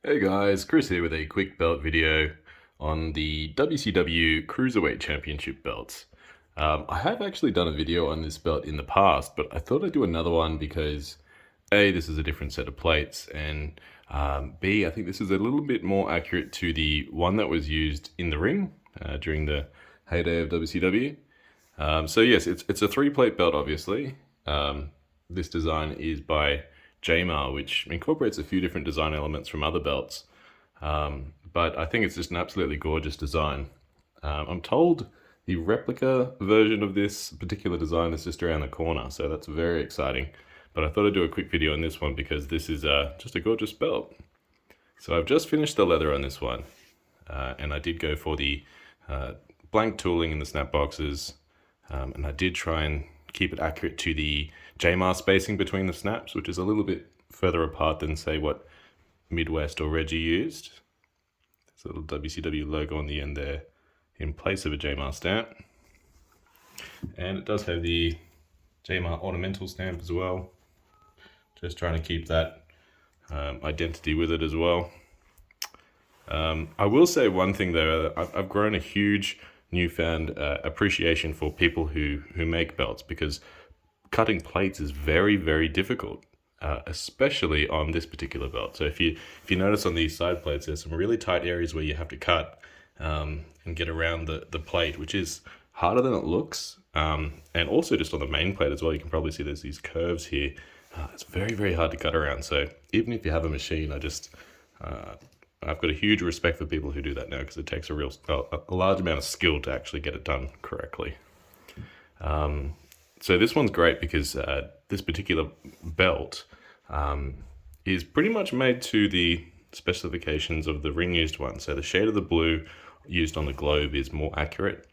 Hey guys, Chris here with a quick belt video on the WCW Cruiserweight Championship belts. I have actually done a video on this belt in the past, but I thought I'd do another one because A, this is a different set of plates, and B, I think this is a little bit more accurate to the one that was used in the ring during the heyday of WCW. So yes, it's a three-plate belt, obviously. This design is by JMar, which incorporates a few different design elements from other belts. But I think it's just an absolutely gorgeous design. I'm told the replica version of this particular design is just around the corner, so that's very exciting. But I thought I'd do a quick video on this one because this is just a gorgeous belt. So I've just finished the leather on this one, and I did go for the blank tooling in the snap boxes, and I did try and keep it accurate to the JMar spacing between the snaps, which is a little bit further apart than, say, what Midwest or Reggie used. There's a little WCW logo on the end there in place of a JMar stamp. And it does have the JMar ornamental stamp as well. Just trying to keep that identity with it as well. I will say one thing though, I've grown a huge newfound appreciation for people who make belts, because cutting plates is very, very difficult, especially on this particular belt. So if you notice on these side plates, there's some really tight areas where you have to cut and get around the plate, which is harder than it looks. And also just on the main plate as well, you can probably see there's these curves here. It's very, very hard to cut around. So even if you have a machine, I've got a huge respect for people who do that now, because it takes a large amount of skill to actually get it done correctly. So this one's great because this particular belt is pretty much made to the specifications of the ring used one. So the shade of the blue used on the globe is more accurate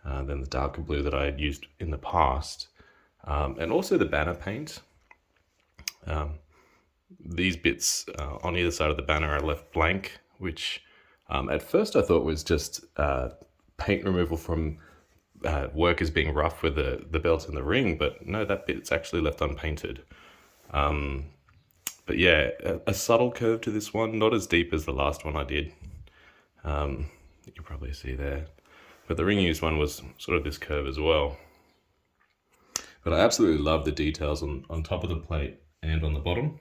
than the darker blue that I had used in the past. And also the banner paint. These bits on either side of the banner are left blank, which at first I thought was just paint removal from workers being rough with the belt in the ring, but no, that bit's actually left unpainted. But yeah, a subtle curve to this one, not as deep as the last one I did. You can probably see there. But the ring used one was sort of this curve as well. But I absolutely love the details on top of the plate and on the bottom.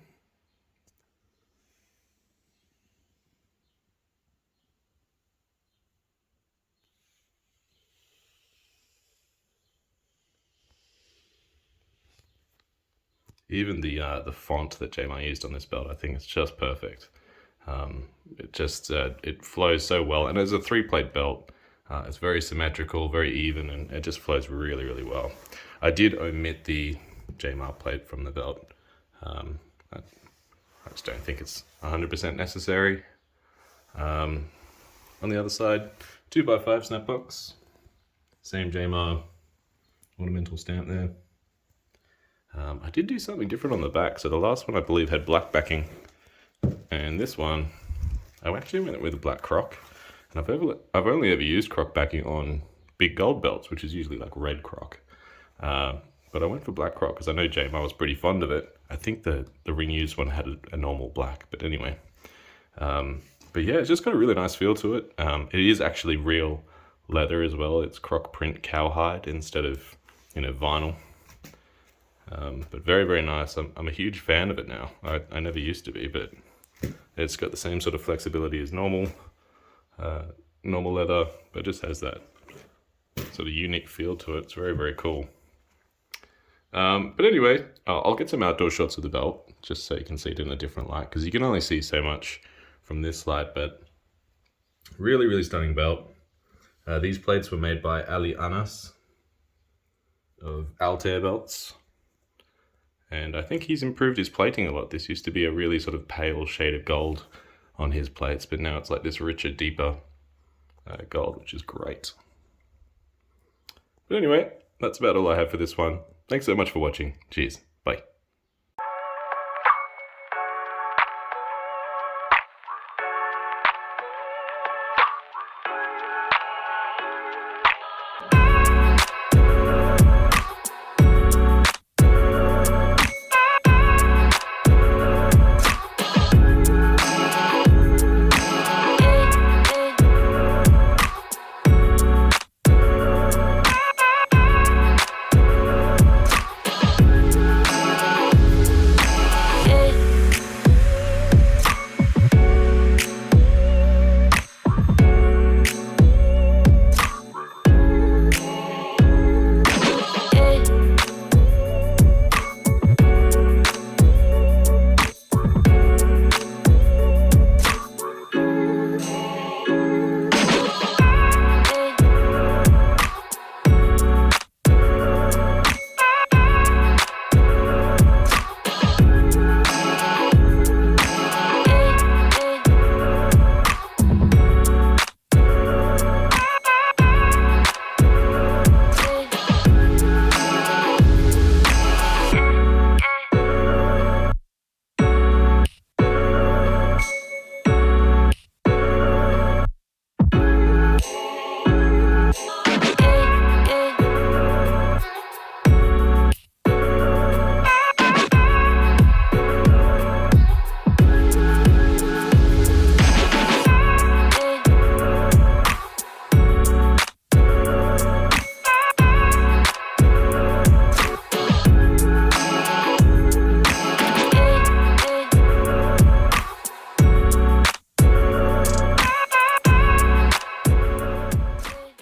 Even the font that JMar used on this belt, I think it's just perfect. It flows so well, and as a three-plate belt, it's very symmetrical, very even, and it just flows really, really well. I did omit the JMar plate from the belt. I just don't think it's 100% necessary. On the other side, 2x5 snap box, same JMar ornamental stamp there. I did do something different on the back. So the last one I believe had black backing, and this one I actually went with a black croc. And I've only ever used croc backing on big gold belts, which is usually like red croc. But I went for black croc because I know JMar was pretty fond of it. I think the ring used one had a normal black, but anyway. But yeah, it's just got a really nice feel to it. It is actually real leather as well. It's croc print cowhide instead of vinyl. But very, very nice. I'm a huge fan of it now. I never used to be, but it's got the same sort of flexibility as normal leather, but it just has that sort of unique feel to it. It's very, very cool. But anyway, I'll get some outdoor shots of the belt just so you can see it in a different light, because you can only see so much from this light. But really, really stunning belt. These plates were made by Ali Anas of Altair Belts. And I think he's improved his plating a lot. This used to be a really sort of pale shade of gold on his plates, but now it's like this richer, deeper gold, which is great. But anyway, that's about all I have for this one. Thanks so much for watching. Cheers.